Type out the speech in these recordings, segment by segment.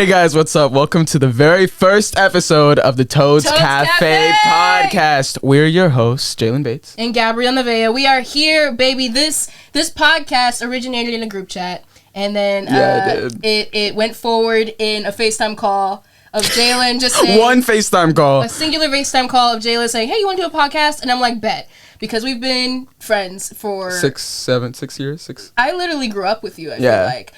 Hey guys, what's up? Welcome to the very first episode of the Toads Cafe podcast. We're your hosts, Jailen Bates and Gabrielle Nevaeh. We are here, baby. This podcast originated in a group chat, and then it went forward in a FaceTime call of Jailen just saying one FaceTime call, a singular FaceTime call of Jailen saying, "Hey, you want to do a podcast?" And I'm like, "Bet." Because we've been friends for 6 years. I literally grew up with you, I feel like.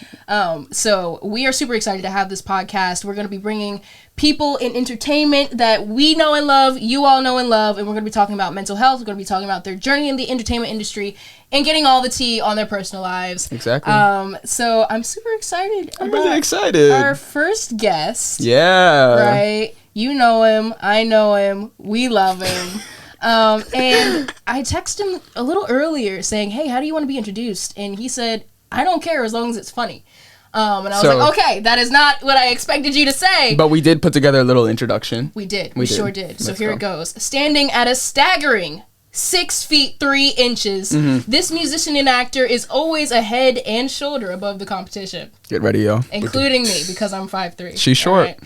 So we are super excited to have this podcast. We're going to be bringing people in entertainment that we know and love, you all know and love, and we're going to be talking about mental health. We're going to be talking about their journey in the entertainment industry and getting all the tea on their personal lives. Exactly. So I'm super excited. I'm really excited. Our first guest. Yeah. Right? You know him. I know him. We love him. And I texted him a little earlier saying, "Hey, how do you want to be introduced?" And he said, "I don't care as long as it's funny." And I was like, okay, that is not what I expected you to say. But we did put together a little introduction. We sure did. So here it goes. Standing at a staggering 6 feet 3 inches, this musician and actor is always a head and shoulder above the competition. Get ready, yo. Including me, because I'm 5'3". She's short. Right.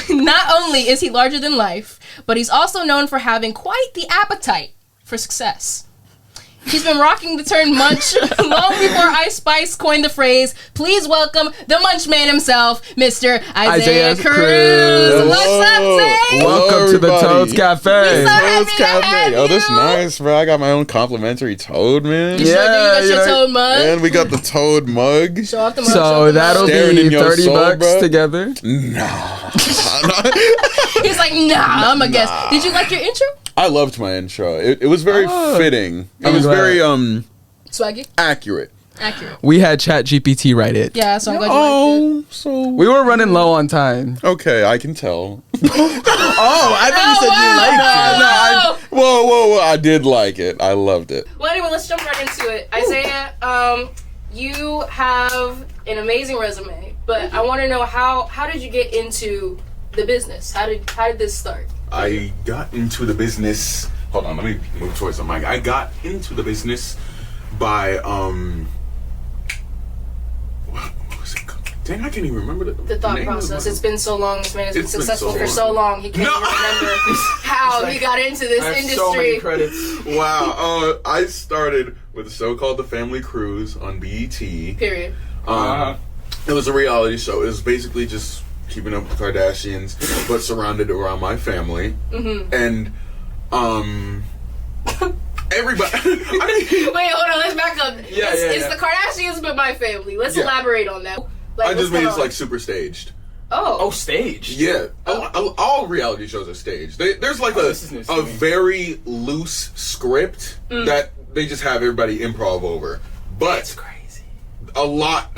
Not only is he larger than life, but he's also known for having quite the appetite for success. He's been rocking the term munch long before Ice Spice coined the phrase. Please welcome the munch man himself, Mr. Isaiah Cruz. What's up, Zay? Welcome to the Toads Cafe. Toads Cafe. Oh, that's nice, bro. I got my own complimentary toad, man. You sure do? You got your toad mug? And we got the toad mug. Show off the mug. So that'll be $30 bro. together. No. He's like, nah, I'm a guest. Did you like your intro? I loved my intro. It was very fitting. It was very swaggy, accurate. We had ChatGPT write it. Yeah, so I'm glad you liked it. So we were running low on time. Okay, I can tell. I thought you said you liked it. Whoa! I did like it. I loved it. Well, anyway, let's jump right into it. Isaiah, you have an amazing resume, but I want to know how did you get into the business? How did this start? I got into the business. Hold on, let me move towards the mic. I got into the business by what was it called? Dang, I can't even remember the thought process. It's been so long. This man has been successful for so long. He can't even remember how he got into this industry. So many credits. Wow. I started with a show called The Family Cruise on BET. Period. It was a reality show. It was basically just keeping up with the Kardashians, but surrounded around my family. And everybody. Wait, hold on. Let's back up. It's the Kardashians, but my family. Let's elaborate on that. Like, I just mean it's like super staged. Oh, staged. Yeah, all reality shows are staged. There's like a very loose script that they just have everybody improv over. But that's crazy. A lot.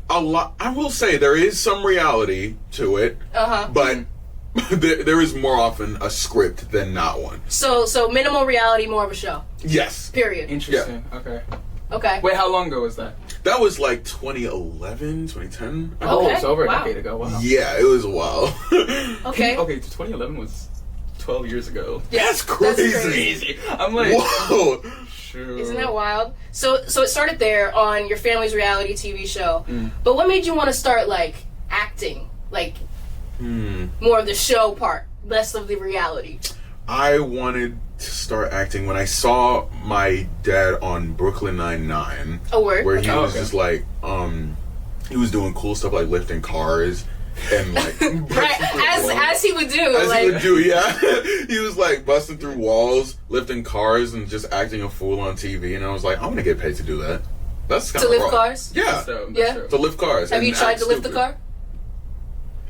I will say there is some reality to it, but there is more often a script than not one. So minimal reality, more of a show. Yes. Period. Interesting. Yeah. Okay. Wait, how long ago was that? That was like 2011, 2010. Okay. It's over a decade ago. Wow. Yeah, it was a while. Okay. 2011 was 12 years ago. Yeah, that's crazy. That's crazy. I'm like, whoa. Sure. Isn't that wild? So it started there on your family's reality TV show. But what made you want to start like acting, like more of the show part, less of the reality? I wanted to start acting when I saw my dad on Brooklyn Nine-Nine. Oh, word? Where he was just like, he was doing cool stuff like lifting cars and like right, as he would do. He would do, yeah. He was like busting through walls, lifting cars, and just acting a fool on TV. And I was like, I'm gonna get paid to do that. That's kind of to lift cars. Yeah, to lift cars. Have you tried to lift the car?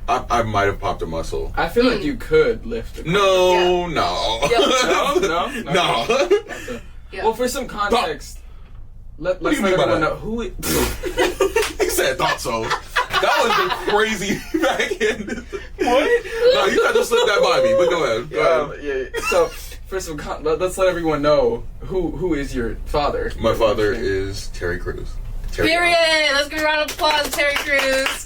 I might have popped a muscle. I feel like you could lift a car. No. Well, for some context, let's let everyone know who it. He said, "Thought so." That was the crazy back end. What? No, you tried to slip that by me, but go ahead. Yeah. So, for some let's let everyone know who is your father. My father is Terry Crews. Period. Let's give a round of applause to Terry Crews.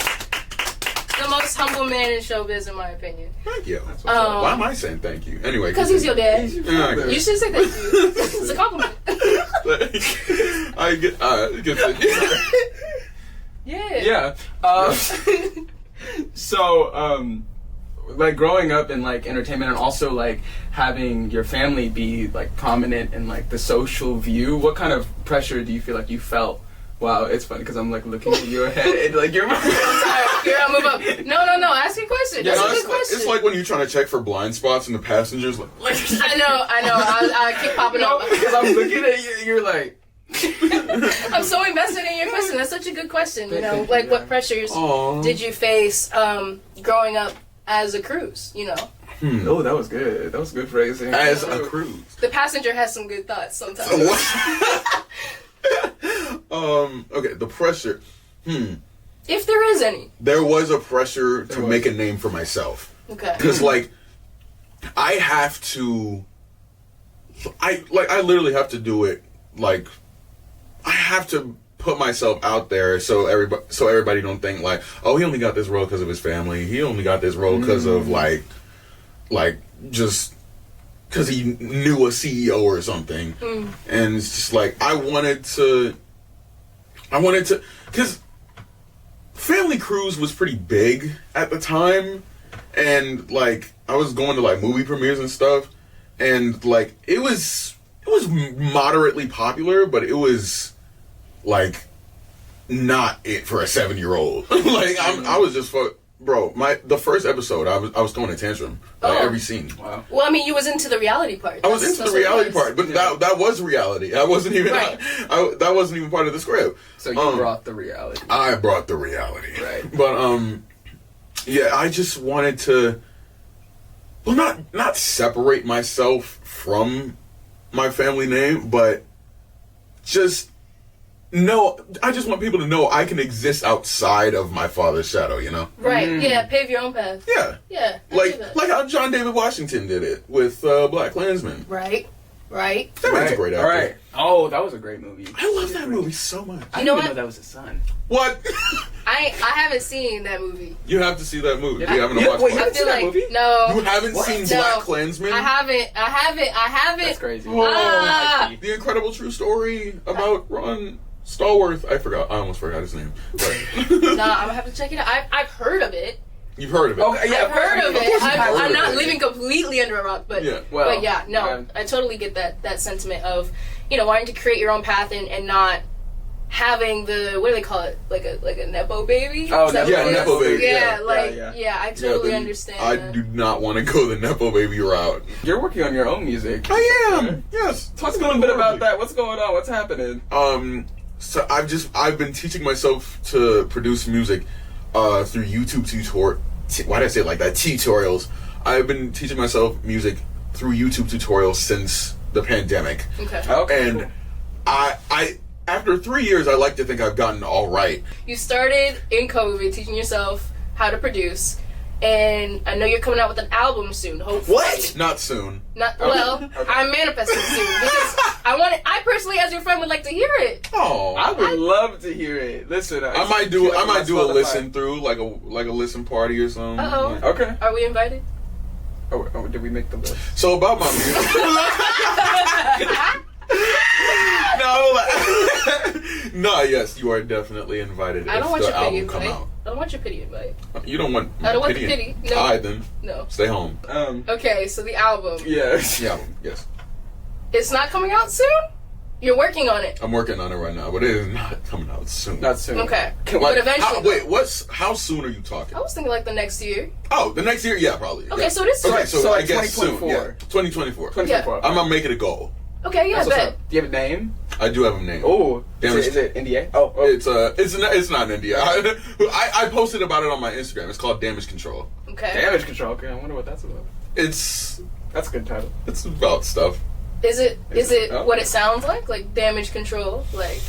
The most humble man in showbiz, in my opinion. Thank you. Why am I saying thank you? Anyway, because he's your dad. You should say thank you. It's a compliment. Yeah. So, like growing up in like entertainment and also like having your family be like prominent in like the social view, what kind of pressure do you feel like you felt? Wow, it's funny because I'm like looking at your head and like you're. I'm sorry. Here, I'll move up. No. Ask your question. Yeah, That's a good question. it's like when you're trying to check for blind spots in the passengers. Like I know. I keep popping up because I'm looking at you. You're like. I'm so invested in your question. That's such a good question. You know, like what pressures did you face growing up as a cruise? You know. Oh, that was good. That was good phrasing. As a cruise. The passenger has some good thoughts sometimes. Okay, the pressure. If there is any. There was a pressure to make a name for myself. Okay. Because like, I have to. I literally have to do it. Like, I have to put myself out there so everybody don't think like, oh, he only got this role because of his family. He only got this role because of like just because he knew a CEO or something. And it's just like I wanted to, because Family Cruise was pretty big at the time, and like I was going to like movie premieres and stuff, and like it was moderately popular, but it was like not it for a 7-year-old. Like I was just bro. The first episode, I was throwing a tantrum every scene. Wow. Well, I mean, you was into the reality part. I was into the reality part, but that was reality. I wasn't even that wasn't even part of the script. So you brought the reality. I brought the reality. Right. But yeah, I just wanted to, well, not separate myself from my family name, but just I just want people to know I can exist outside of my father's shadow, you know? Right, yeah, pave your own path. Yeah. Yeah. Like how John David Washington did it with Black Klansman. Right. That man's a great actor. Right. Oh, that was a great movie. I love that movie so much. I didn't even know that was his son. What? I haven't seen that movie. You have to see that movie. You haven't watched wait, it. you haven't seen that movie? No. You haven't seen Black Klansman? I haven't. That's crazy. The incredible true story about Ron Stallworth. I almost forgot his name. Right. Nah, I'm gonna have to check it out. I've heard of it. You've heard of it. Okay, yeah, I've heard of it. I'm not it. living completely under a rock, but Yeah. Well, I totally get that sentiment of, you know, wanting to create your own path and not having the, what do they call it, like a nepo baby? Oh, nepo baby. Yeah, I totally understand. I do not want to go the nepo baby route. You're working on your own music. I am. Yes. Talk a little bit about that. What's going on? What's happening? So I've been teaching myself to produce music through YouTube why did I say it like that? Tutorials. I've been teaching myself music through YouTube tutorials since the pandemic. Okay. And I after 3 years, I like to think I've gotten all right. You started in COVID teaching yourself how to produce, and I know you're coming out with an album soon, hopefully. What? Not soon. I'm manifesting soon because I personally, as your friend, would like to hear it. Oh, I would love to hear it. Listen, I might do a listen through, like a listen party or something. Uh-oh. Okay. Are we invited? Oh, did we make the list? So about my music. No, yes, you are definitely invited. I don't want the your pity album come invite. out. I don't want your pity invite. You don't want. I don't want the pity. No. All right, then. No. Stay home. Okay, so the album. Yes. Yeah. Yes. It's not coming out soon? You're working on it. I'm working on it right now, but it is not coming out soon. Not soon. Okay. But eventually. How soon are you talking? I was thinking like the next year. Oh, the next year? Yeah, probably. Okay, yeah. so this. Okay, so I like guess 2024. soon. Yeah, 2024. 2024. I'm gonna make it a goal. Okay, yeah, That's what's bet. up. Do you have a name? I do have a name. Oh, Damage. is it NDA? Oh. It's not an NDA. I posted about it on my Instagram. It's called Damage Control. Okay. Damage Control. Okay, I wonder what that's about. That's a good title. It's about stuff. Is it Oh. what it sounds like damage control? Like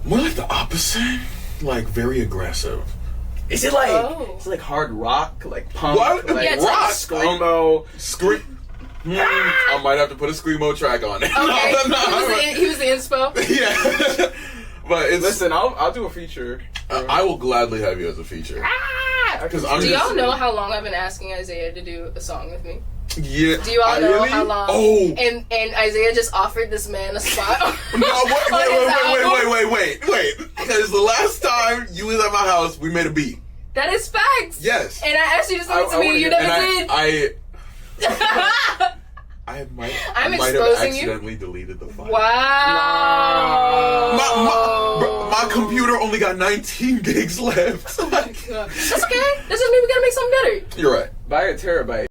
More like the opposite. Like very aggressive. Is it like hard rock, like punk, What? like Yeah, it's rock? like screamo? I might have to put a screamo track on it. Okay. He was the inspo. Yeah. But it's Listen, I'll do a feature. I will gladly have you as a feature. Because Do y'all know how long I've been asking Isaiah to do a song with me? Yeah. Do you all know really? how long? Oh. And Isaiah just offered this man a spot. No, wait. Because the last time you was at my house, we made a beat. That is facts. Yes. And I asked you to sing it to me, you never did. I might have accidentally deleted the file. Wow. My computer only got 19 gigs left. Oh my God. That's okay. That doesn't mean we gotta make something better. You're right. By a terabyte.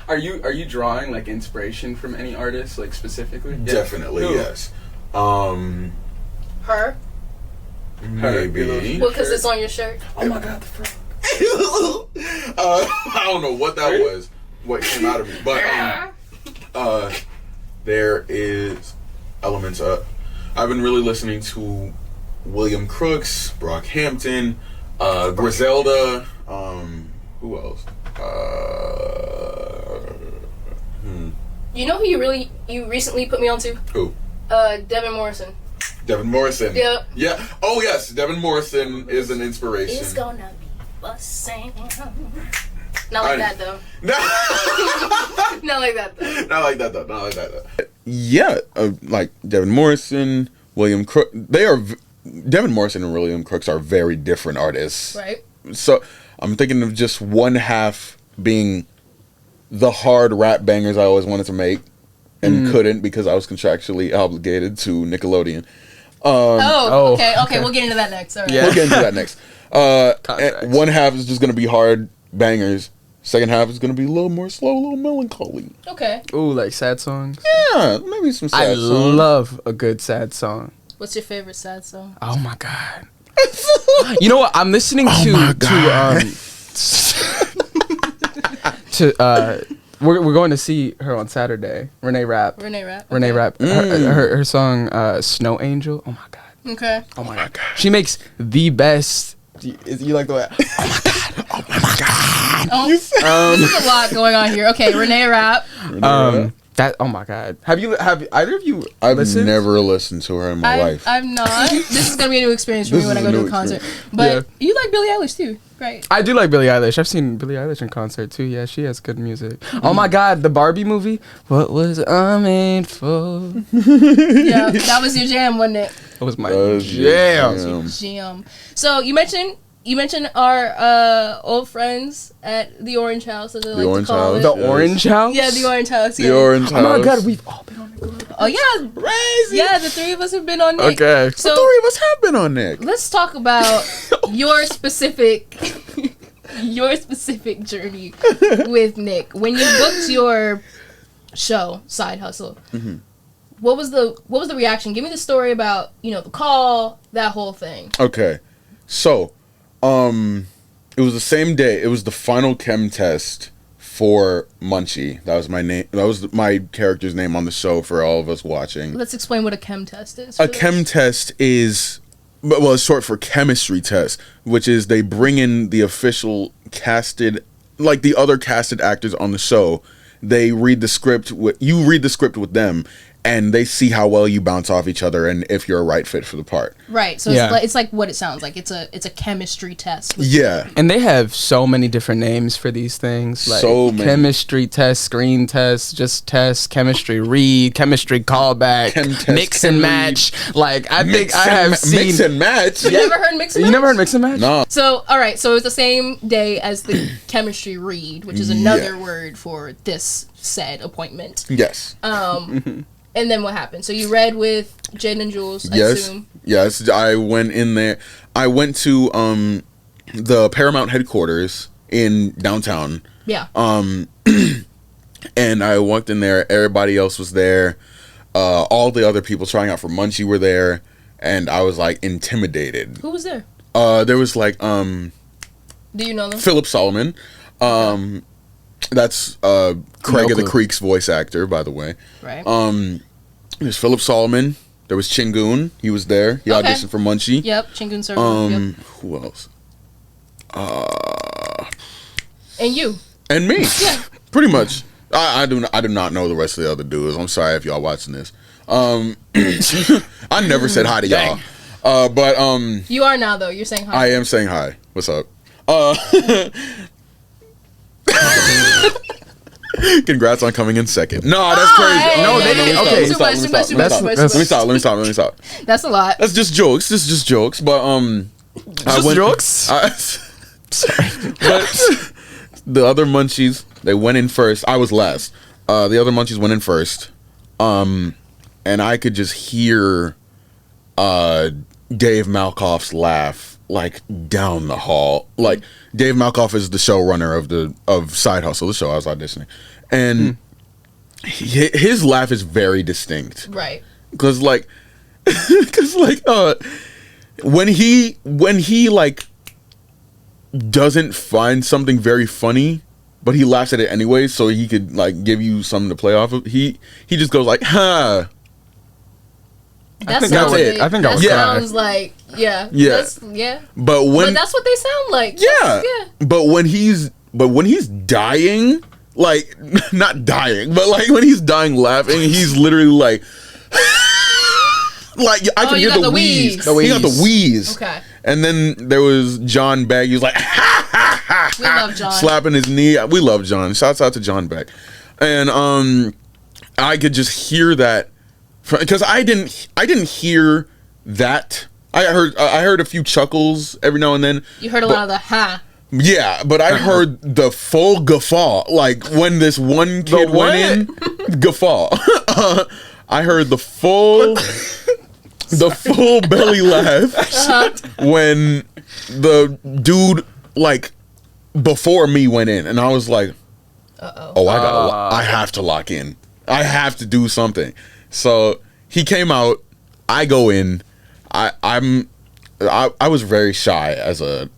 Are you drawing like inspiration from any artist, like specifically? Definitely, yes. Her? Maybe. Well, because it's on your shirt. Oh my God, the frog. I don't know what that was. What came out of me, but there is elements of. I've been really listening to William Crooks, Brockhampton, Griselda. Who else? You know who you recently put me onto? Who? Devin Morrison. Devin Morrison. Yep. Yeah. Oh yes, Devin Morrison is an inspiration. It's gonna be busing. Not like that though. Not like that though. Not like that though. Yeah, like Devin Morrison, William Crook. Devin Morrison and William Crooks are very different artists. Right. So I'm thinking of just one half being the hard rap bangers I always wanted to make and couldn't because I was contractually obligated to Nickelodeon. Okay. We'll get into that next. All right. Yeah. We'll get into that next. One half is just going to be hard bangers. Second half is going to be a little more slow, a little melancholy. Okay. Ooh, like sad songs? Yeah, maybe some sad songs. I love a good sad song. What's your favorite sad song? Oh my God. You know what? I'm listening we're going to see her on Saturday. Renee Rapp. Her song Snow Angel. Oh my God. Okay. Oh my God. She makes the best. You like the way? Oh my God. Oh my God. There's a lot going on here. Okay, Renee Rapp. That. Oh my God. Have either of you? I've listened? never listened to her in my life. I've not. This is gonna be a new experience for me when I go to a concert. But you like Billie Eilish too, right? I do like Billie Eilish. I've seen Billie Eilish in concert too. Yeah, she has good music. Oh my God, the Barbie movie. What was I made for? Yeah, that was your jam, wasn't it? That was my jam. Jam. So you mentioned our old friends at the Orange House, as I like to call it. The Orange House? Yeah, the Orange House. The Orange House. Oh my God, we've all been on Nickelodeon. Oh yeah, crazy. Yeah, the three of us have been on Nick. Okay, so the three of us have been on Nick. Let's talk about your specific journey with Nick. When you booked your show, Side Hustle, what was the reaction? Give me the story about the call, that whole thing. Okay, so. It was the same day. It was the final chem test for Munchy. That was my name. That was my character's name on the show for all of us watching. Let's explain what a chem test is. A chem test is, well, it's short for chemistry test, which is they bring in the official casted, like the other casted actors on the show. They read the script. You read the script with them. And they see how well you bounce off each other and if you're a right fit for the part. Right. So it's like what it sounds like. It's a chemistry test. Yeah. And they have so many different names for these things. Like so many. Chemistry test, screen test, just test, chemistry read, chemistry callback, mix and match. Like I think I have seen mix and match. You never heard mix and match? You never heard mix and match? No. So all right. So it's the same day as the chemistry read, which is another word for this said appointment. Yes. And then what happened? So you read with Jailen and Jules, I assume? Yes, I went in there. I went to the Paramount headquarters in downtown. Yeah. And I walked in there. Everybody else was there. All the other people trying out for Munchy were there. And I was, like, intimidated. Who was there? There was, like, do you know them? Philip Solomon. That's Craig of the Creek's voice actor, by the way. Right. There's Philip Solomon. There was Chingoon. He was there. He auditioned for Munchy. Yep, Chingoon Server. Who else? And you. And me. Yeah. Pretty much. I do not know the rest of the other dudes. I'm sorry if y'all watching this. I never said hi to y'all. But you are now though. You're saying hi. I am saying hi. What's up? Congrats on coming in second. No, that's crazy. No, they didn't. Okay, let me stop. That's a lot. That's just jokes. This is just jokes. But jokes. Sorry, but the other Munchies, they went in first. I was last. The other Munchies went in first. And I could just hear Dave Malkoff's laugh like down the hall. Like Dave Malkoff is the showrunner of Side Hustle, the show I was auditioning, and his laugh is very distinct. Right. Because when he like doesn't find something very funny, but he laughs at it anyway, so he could like give you something to play off of. He just goes like, "Ha." That's it. I think that sounds like yeah. But that's what they sound like. Yeah. But when he's dying, like not dying, but like when he's dying laughing, he's literally like like I can hear the wheeze. He got the wheeze. Okay. And then there was John Beck. He was like, ha ha ha. We love John. Slapping his knee. We love John. Shouts out to John Beck. And I could just hear that because I didn't hear that. I heard a few chuckles every now and then. You heard a lot of the ha. Yeah, but I heard the full guffaw. Like when this one kid went in, guffaw. I heard the full belly laugh when the dude like before me went in, and I was like, I have to lock in. I have to do something. So he came out. I go in. I was very shy as a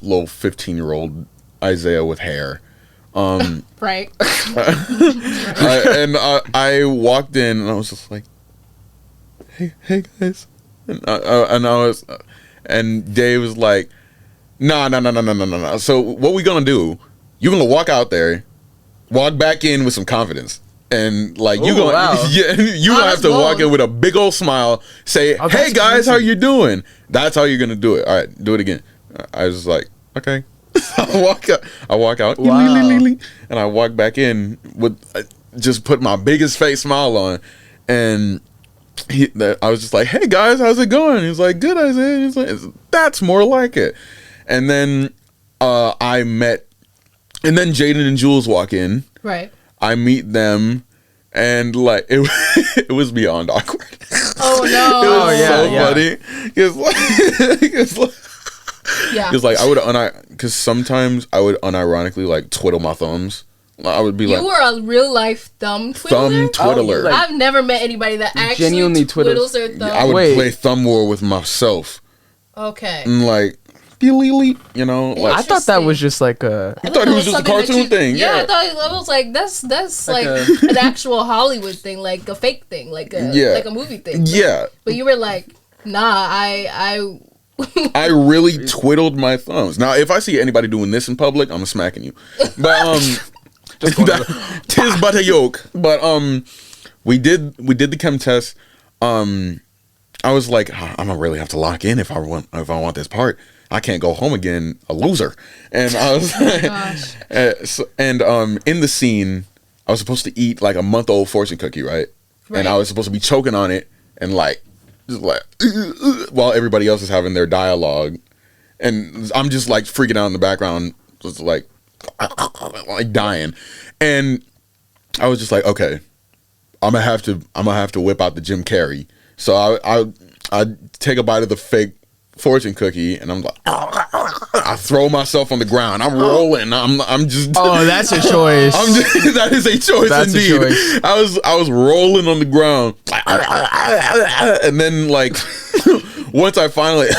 little 15-year-old Isaiah with hair. Right. I walked in and I was just like, hey guys, and Dave was like, no. So what we gonna do? You're gonna walk out there, walk back in with some confidence. And like you gonna have to walk in with a big old smile, say, "Hey guys, how you doing?" That's how you're gonna do it. All right, do it again. I was like, okay. I walk out, and I walk back in with just put my biggest face smile on, and I was just like, "Hey guys, how's it going?" He's like, "Good, Isaiah." He's like, "That's more like it." And then and then Jaden and Jules walk in. Right. I meet them, and like it was beyond awkward. Oh no! Funny. It's like I would because sometimes I would unironically like twiddle my thumbs. I would be like, you were a real life thumb twiddler. Twiddler. I've never met anybody that actually genuinely twiddles their thumb. I would play thumb war with myself. Okay. And like. You know, like, I thought that was just like a. I thought it was just a cartoon thing. Yeah, I thought it was like that's like an actual Hollywood thing, like a fake thing, like a movie thing. Yeah. But you were like, nah, I really twiddled my thumbs. Now, if I see anybody doing this in public, I'm smacking you. But tis but a yoke. But we did the chem test. I was like, I'm gonna really have to lock in if I want this part. I can't go home again a loser. And I was in the scene, I was supposed to eat like a month-old fortune cookie, right? And I was supposed to be choking on it and like just like while everybody else is having their dialogue, and I'm just like freaking out in the background, just like dying. And I was just like, okay, I'm gonna have to whip out the Jim Carrey. So I take a bite of the fake fortune cookie, and I'm like, I throw myself on the ground. I'm rolling. I'm just. Oh, that's a choice. That is a choice. That's indeed. A choice. I was rolling on the ground, and then like once I finally,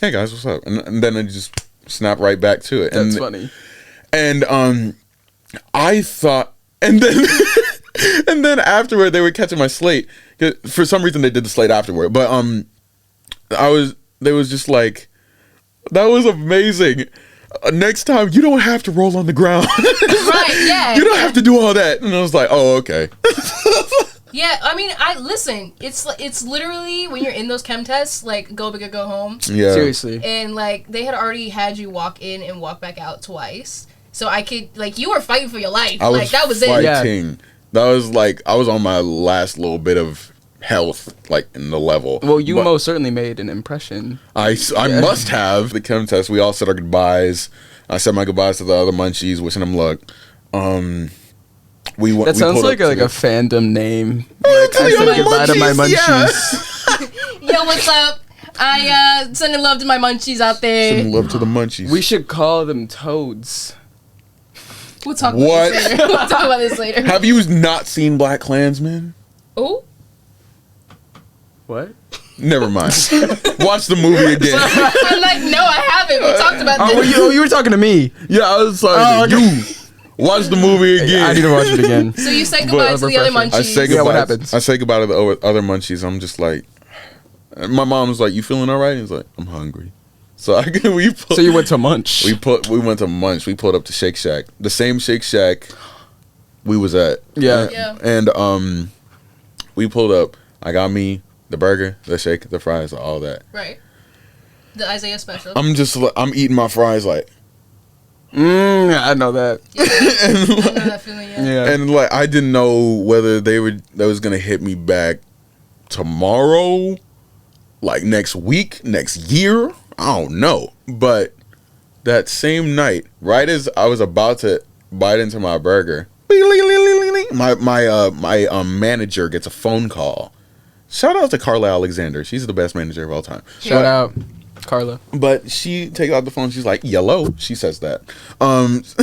hey guys, what's up? And then I just snap right back to it. That's funny. And I thought, and then. And then afterward, they were catching my slate. For some reason, they did the slate afterward. But they was just like, that was amazing. Next time, you don't have to roll on the ground. Right? Yeah. You don't have to do all that. And I was like, oh, okay. Yeah, I mean, listen. It's literally when you're in those chem tests, like go big or go home. Yeah. Seriously. And like they had already had you walk in and walk back out twice. So I could, like, you were fighting for your life. I was like, that was fighting. it. That was like, I was on my last little bit of health, like, in the level. Well, you most certainly made an impression. I must have. The chem test, we all said our goodbyes. I said my goodbyes to the other Munchies, wishing them luck. That sounds like a fandom name. Oh, I said goodbye to my Munchies. Yeah. Yo, what's up? I sending love to my Munchies out there. Sending love to the Munchies. We should call them Toads. We'll talk about this later. We'll talk about this later. Have you not seen Black Klansman? Oh? What? Never mind. Watch the movie again. I'm like, no, I haven't. We talked about this. You were talking to me. Yeah, I was like, you. Watch the movie again. I need to watch it again. So you say goodbye to the other Munchies. I say goodbye. What happens? I say goodbye to the other Munchies. I'm just like, my mom was like, "You feeling all right?" He's like, "I'm hungry." So So you went to Munch. We went to Munch. We pulled up to Shake Shack, the same Shake Shack we was at. Yeah. And we pulled up. I got me the burger, the shake, the fries, all that. Right. The Isaiah special. I'm eating my fries like. I know that. I know that feeling. Yeah. And like, I didn't know whether they was gonna hit me back tomorrow, like next week, next year. I don't know. But that same night, right as I was about to bite into my burger, my manager gets a phone call. Shout out to Carla Alexander. She's the best manager of all time. Shout out, Carla. But she takes out the phone. She's like, "Yellow." She says that.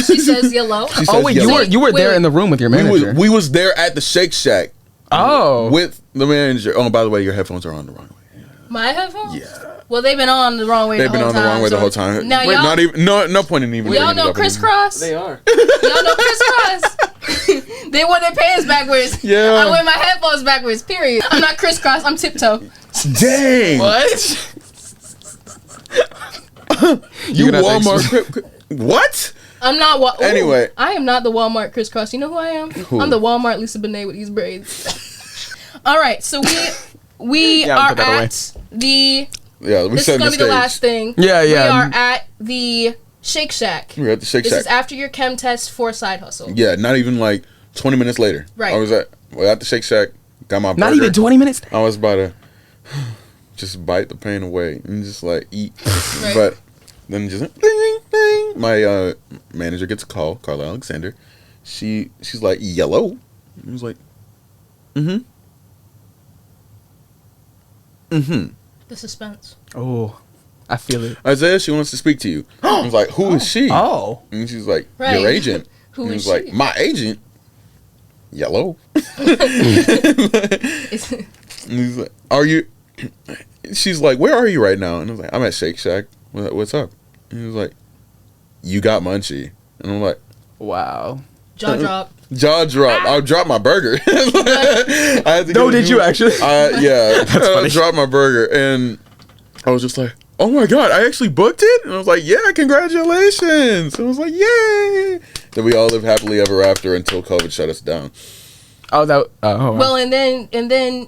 She says yellow. She says wait, yellow. you were there in the room with your manager. We was there at the Shake Shack. Oh, with the manager. Oh, by the way, your headphones are on the wrong way. Yeah. My headphones? Yeah. Well, they've been on the wrong way. They've been on the wrong way the whole time. Now Wait, y'all, not even no point in even. Y'all know crisscross. they are. Y'all know crisscross. They wear their pants backwards. Yeah. I wear my headphones backwards. Period. I'm not crisscross. I'm tiptoe. Dang. What? You Walmart? What? I'm not. Anyway, I am not the Walmart crisscross. You know who I am? Who? I'm the Walmart Lisa Bonet with these braids. All right, so we Yeah, are at the. Yeah, we This is set gonna the be the stage. last thing. Yeah. We are at the Shake Shack. We're at the Shake This Shack. is after your chem test for side hustle. Yeah, not even like 20 minutes later. Right. I was at the Shake Shack, got my burger. Not even 20 minutes. I was about to just bite the pain away and just like eat. Right. But then just ding, ding, ding. My manager gets a call, Carla Alexander. She's like, "Yellow." I was like, "Mm-hmm. Mm-hmm." The suspense. Oh, I feel it. Isaiah, she wants to speak to you. I was like, "Who is she?" Oh. And she's like, Right. "Your agent." Who and is he was she? like, "My agent." Yellow. It's- And he's like, "Are you?" She's like, "Where are you right now?" And I was like, "I'm at Shake Shack. What's up?" And he was like, "You got Munchy." And I'm like, Wow. Jaw drop. jaw drop. I dropped my burger. I had to No, get a did new- you actually? Yeah. That's funny. I dropped my burger and I was just like, "Oh my God, I actually booked it?" And I was like, "Yeah, congratulations." And I was like, "Yay." Then we all lived happily ever after until COVID shut us down. Oh, that. Oh, wow. Well, and then I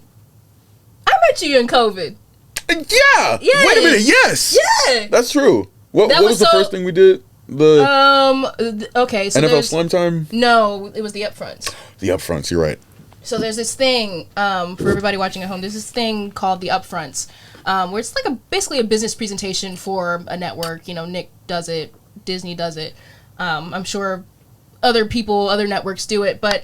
met you in COVID. Yeah. Yes. Wait a minute. Yes. Yeah. That's true. What That was was the so- first thing we did? The Okay. So NFL there's Slam Time? no. It was the upfronts. The upfronts, you're right. So there's this thing for everybody watching at home. There's this thing called the upfronts, where it's like basically a business presentation for a network. You know, Nick does it, Disney does it. I'm sure other networks do it, but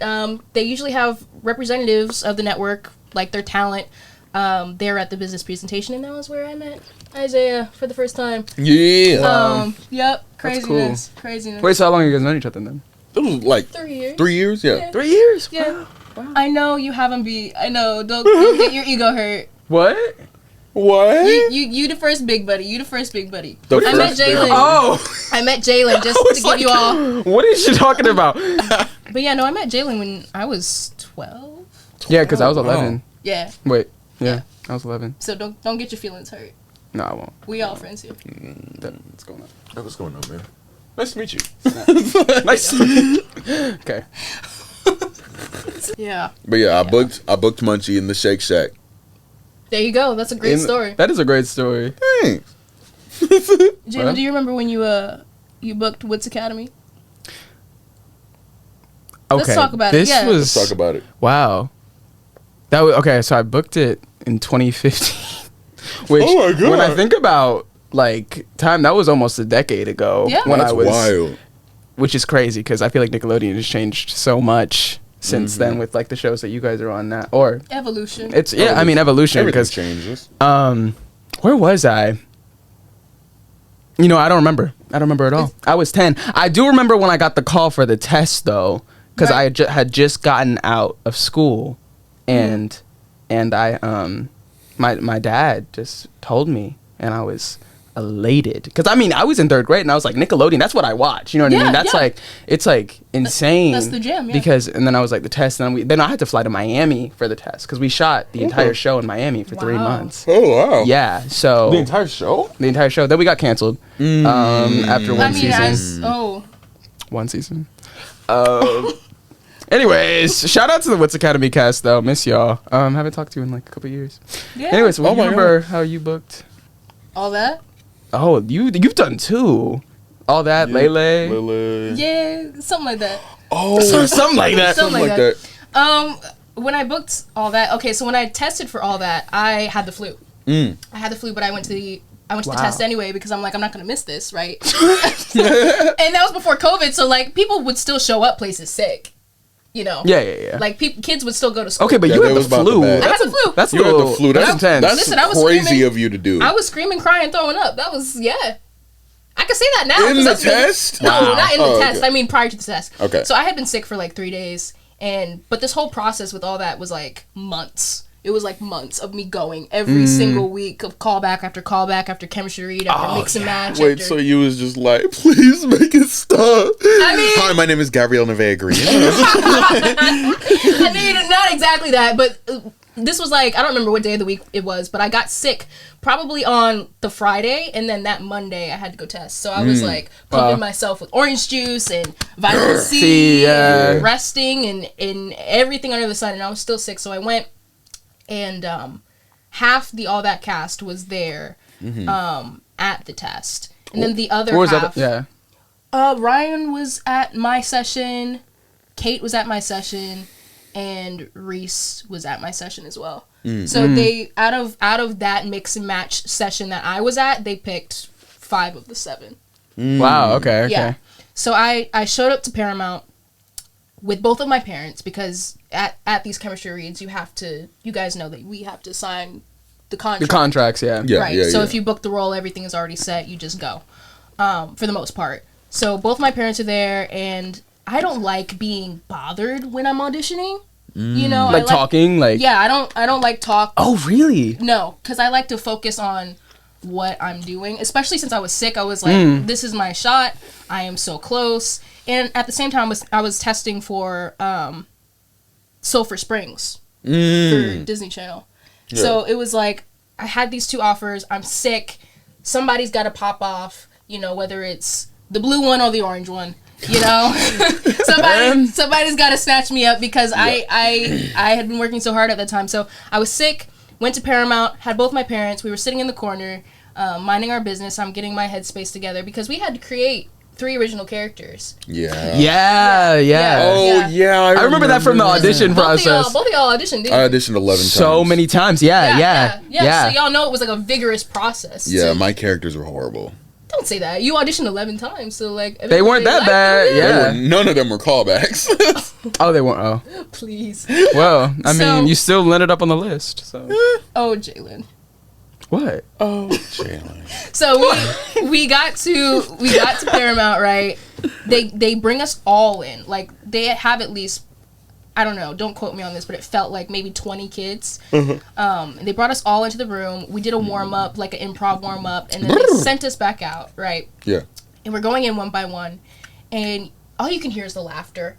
they usually have representatives of the network, like their talent, there at the business presentation, and that was where I met Isaiah for the first time. Yeah. Yep, That's craziness. Wait, so how long have you guys known each other then? It was like 3 years. 3 years? Yeah. Yeah. 3 years. Yeah. Wow. I know you haven't I know. Don't get your ego hurt. What? What? You the first big buddy. You the first big buddy. The I met first big Jailen. Oh. I met Jailen just to give you all. What is she talking about? But yeah, no, I met Jailen when I was 12. Yeah, because I was Wow. 11. Yeah. Wait. Yeah, I was 11. So don't get your feelings hurt. No, I won't. We all friends here. What's going on? Hey, what's going on, man? Nice to meet you. Nice. Okay. Yeah. But yeah, I booked Munchy in the Shake Shack. There you go. That's a great story. That is a great story. Thanks. Jailen, do you remember when you booked Wits Academy? Let's talk about it. Yeah. Let's talk about it. Wow. That was okay. So I booked it in 2015, which when I think about like time, that was almost a decade ago. Yeah, when that's I was wild. Which is crazy because I feel like Nickelodeon has changed so much since then with like the shows that you guys are on now. Or evolution. It's I mean evolution because changes. Where was I? You know, I don't remember at all. I was 10. I do remember when I got the call for the test though, because I had just gotten out of school. And I my dad just told me, and I was elated because I mean I was in 3rd grade and I was like, Nickelodeon, that's what I watch, you know what I mean? That's like, it's like insane. That's the jam. Because and then I was like the test, and then I had to fly to Miami for the test because we shot the entire show in Miami for 3 months. Oh wow. Yeah, so the entire show then we got canceled after one season. One season. Anyways, shout out to the Wits Academy cast though. Miss y'all. Haven't talked to you in like a couple years. Yeah. Anyways, you remember how you booked? All that? Oh, you've done 2. All that, Lele. Yeah, something like that. Oh, something like that. Something like that. When I booked All That, okay, so when I tested for All That, I had the flu. I had the flu, but I went to the test anyway because I'm like, I'm not gonna miss this, right? And that was before COVID, so like people would still show up places sick. You know, yeah. Like kids would still go to school. Okay, but you had the flu. I had the flu. That's you had the flu. That's intense. That's Listen, I was crazy screaming, of you to do. I was screaming, crying, throwing up. That was I can say that now. In the test? No, not in the test. Okay. I mean prior to the test. Okay. So I had been sick for like 3 days, but this whole process with All That was like months. It was like months of me going every single week of callback after callback after chemistry read after mix and match. Wait, so you was just like, please make it stop. I mean, hi, my name is Gabrielle Nevaeh Green. I mean, not exactly that, but this was like, I don't remember what day of the week it was, but I got sick probably on the Friday, and then that Monday I had to go test. So I was like pumping myself with orange juice and vitamin C and resting and everything under the sun, and I was still sick. So I went, and half the All That cast was there at the test, and then the other half. Ryan was at my session, Kate was at my session, and Reese was at my session as well. So they out of that mix and match session that I was at, they picked 5 of the 7. Wow. Okay. Yeah. So I showed up to Paramount with both of my parents because at these chemistry reads you guys know that we have to sign the contract. The contracts, yeah. Right. So if you book the role, everything is already set. You just go, for the most part. So both my parents are there, and I don't like being bothered when I'm auditioning. You know, like talking, like I don't like talk. Oh, really? No, because I like to focus on what I'm doing. Especially since I was sick, I was like, this is my shot. I am so close. And at the same time, I was testing for Sulphur Springs for Disney Channel. Yeah. So it was like I had these 2 offers. I'm sick. Somebody's got to pop off. You know, whether it's the blue one or the orange one. You know, somebody's got to snatch me up because I had been working so hard at that time. So I was sick, went to Paramount, had both my parents. We were sitting in the corner, minding our business. I'm getting my headspace together because we had to create 3 original characters. Yeah. Oh, yeah. I remember that from the audition process. Both of y'all auditioned, didn't you? I auditioned 11 times. So many times. Yeah. So y'all know it was like a vigorous process. Yeah, my characters were horrible. Don't say that. You auditioned 11 times, so like they weren't that bad. Yeah, none of them were callbacks. Oh, they weren't. Oh, please. Well, I mean, you still landed up on the list. So. Oh, Jailen. What? Oh, Jailen. So we got to Paramount, right? They bring us all in. Like they have at least, I don't know, don't quote me on this, but it felt like maybe 20 kids. They brought us all into the room. We did a warm-up, like an improv warm-up, and then they sent us back out, right? Yeah. And we're going in one by one, and all you can hear is the laughter.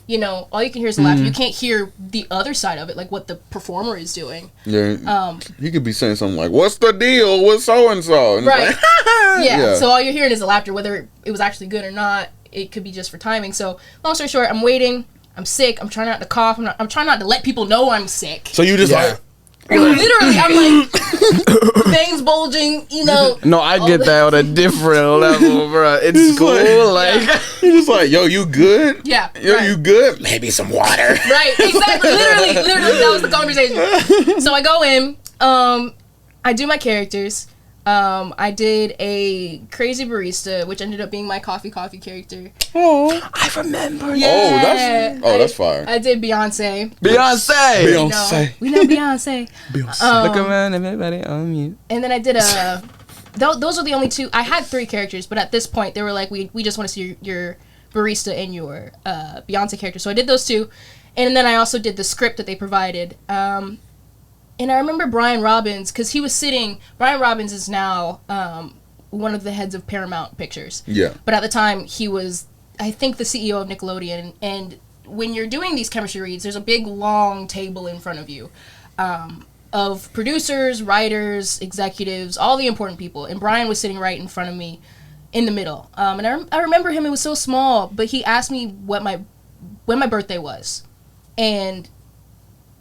You know, all you can hear is the laughter. You can't hear the other side of it, like what the performer is doing. Yeah. He could be saying something like, "What's the deal with so-and-so?" And right. Like, yeah. So all you're hearing is the laughter, whether it was actually good or not. It could be just for timing. So long story short, I'm waiting. I'm sick. I'm trying not to cough. I'm trying not to let people know I'm sick. So you just like, Literally, I'm like, veins bulging, you know. No, I get that on a different level, bro. It's cool, You're just like, yo, you good? Yeah. Yo, you good? Maybe some water. Right, exactly. Literally, that was the conversation. So I go in, I do my characters. I did a crazy barista, which ended up being my coffee character. Oh, I remember. Yeah. That's fire. I did Beyonce. Beyonce. We know Beyonce. Look around, everybody on mute. And then I did those are the only two. I had 3 characters, but at this point they were like, we just want to see your barista and your Beyonce character. So I did those 2, and then I also did the script that they provided. And I remember Brian Robbins, because he was sitting... Brian Robbins is now one of the heads of Paramount Pictures. Yeah. But at the time, he was, I think, the CEO of Nickelodeon. And when you're doing these chemistry reads, there's a big, long table in front of you of producers, writers, executives, all the important people. And Brian was sitting right in front of me in the middle. And I remember him, it was so small, but he asked me when my birthday was. And...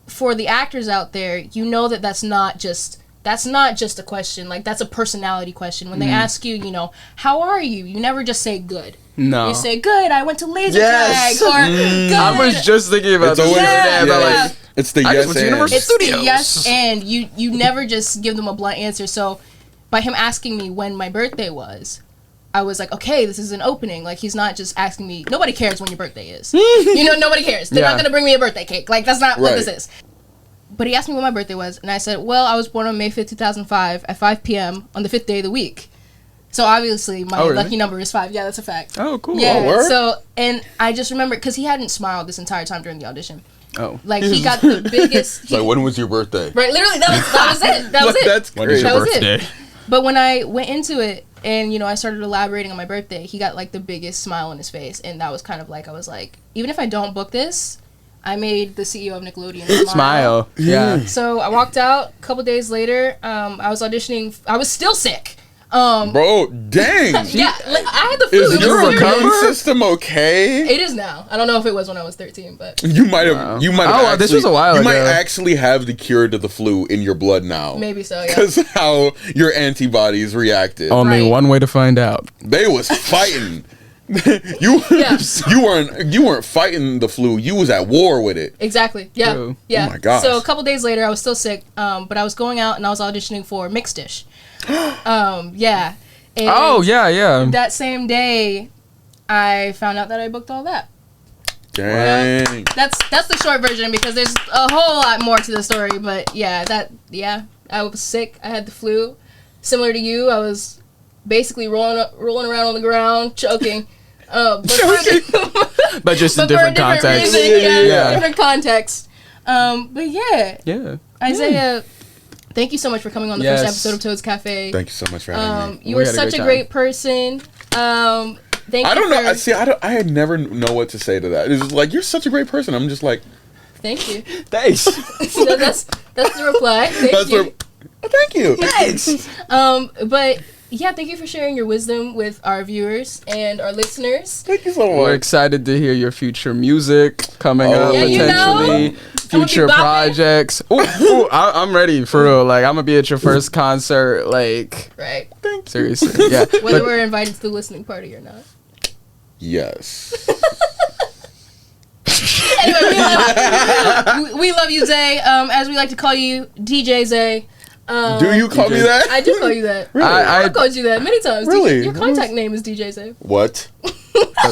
for the actors out there, you know that's not just a question. Like, that's a personality question. When they ask you, you know, how are you? You never just say good. No. You say, good, I went to laser tag. Or, good. I was just thinking about this. Like, it's the yes and. It's the yes and. You never just give them a blunt answer. So, by him asking me when my birthday was, I was like, okay, this is an opening. Like, he's not just asking me. Nobody cares when your birthday is. You know, nobody cares. They're not going to bring me a birthday cake. Like, that's not what this is. But he asked me when my birthday was, and I said, well, I was born on May 5th, 2005, at 5 p.m. on the 5th day of the week. So, obviously, my lucky number is 5. Yeah, that's a fact. Oh, cool. Yeah, so, and I just remember, because he hadn't smiled this entire time during the audition. Oh. Like, he got the biggest... Like, when was your birthday? Right, literally, that was it. That was it. That's crazy. That was it. But when I went into it, and, you know, I started elaborating on my birthday, he got, like, the biggest smile on his face. And that was kind of like, I was like, even if I don't book this, I made the CEO of Nickelodeon smile. Yeah. So I walked out. A couple days later, I was auditioning. I was still sick. Bro, dang. Yeah, like, I had the flu. Is your immune system okay? It is now. I don't know if it was when I was 13, but you might have. You might. Oh, this was a while ago. You might actually have the cure to the flu in your blood now. Maybe so. Yeah. Because how your antibodies reacted. Only one way to find out. They was fighting. you weren't fighting the flu. You was at war with it. Exactly. Yeah. True. Yeah. Oh my gosh. So a couple days later, I was still sick. But I was going out and I was auditioning for Mixed Dish. Yeah. And yeah. that same day, I found out that I booked all that. Dang. That's the short version, because there's a whole lot more to the story. But I was sick. I had the flu. Similar to you, I was basically rolling around on the ground, choking. But just in different context. Different context. But yeah. Isaiah, thank you so much for coming on the first episode of Toad's Cafe. Thank you so much for having me. You were such a great person. Thank you. I don't know. See, I had never know what to say to that. It's like, you're such a great person. I'm just like, thank you. Thanks. So that's the reply. Thank you. Thank you. Thanks. But yeah, thank you for sharing your wisdom with our viewers and our listeners. Thank you so much. We're excited to hear your future music coming up, potentially. You know? Future projects. Ooh, I'm ready for real. Like, I'm gonna be at your first concert. Like, right. Seriously, yeah. Whether we're invited to the listening party or not. Yes. Anyway, we love you, Zay. As we like to call you, DJ Zay. Do you call me that? I do call you that. Really? I've called you that many times. Really? Your contact name is DJ Zay. What?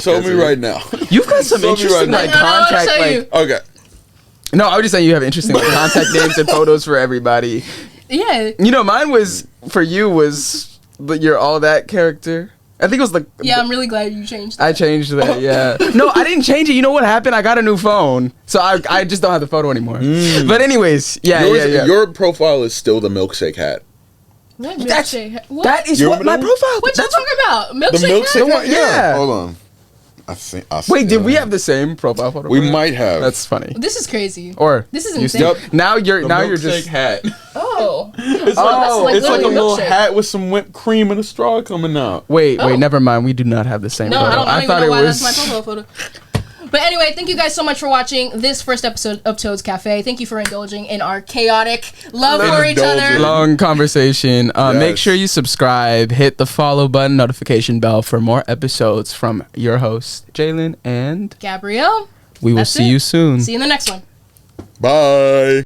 Show me right now. You've got some interesting contact. Okay. No, I was just saying you have interesting contact names and photos for everybody. Yeah. You know, mine was for you was your all that character. I think it was I'm really glad you changed that. I changed that, yeah. No, I didn't change it. You know what happened? I got a new phone. So I just don't have the photo anymore. But anyways, yeah. Your profile is still the milkshake hat. What milkshake hat? What? That is what my profile. What you talking about? Milkshake the milkshake hat? hat? Yeah. Hold on. Wait, did we have the same profile photo? We might have. That's funny. This is crazy. Or this is insane. Yep. Now you're just hat. Oh. It's like a little hat with some whipped cream and a straw coming out. Wait, never mind. We do not have the same photo. I don't even know why that's my profile photo. But anyway, thank you guys so much for watching this first episode of Toad's Cafe. Thank you for indulging in our chaotic love for each other. Long conversation. Make sure you subscribe, hit the follow button, notification bell for more episodes from your hosts, Jailen and Gabrielle. We will see you soon. See you in the next one. Bye.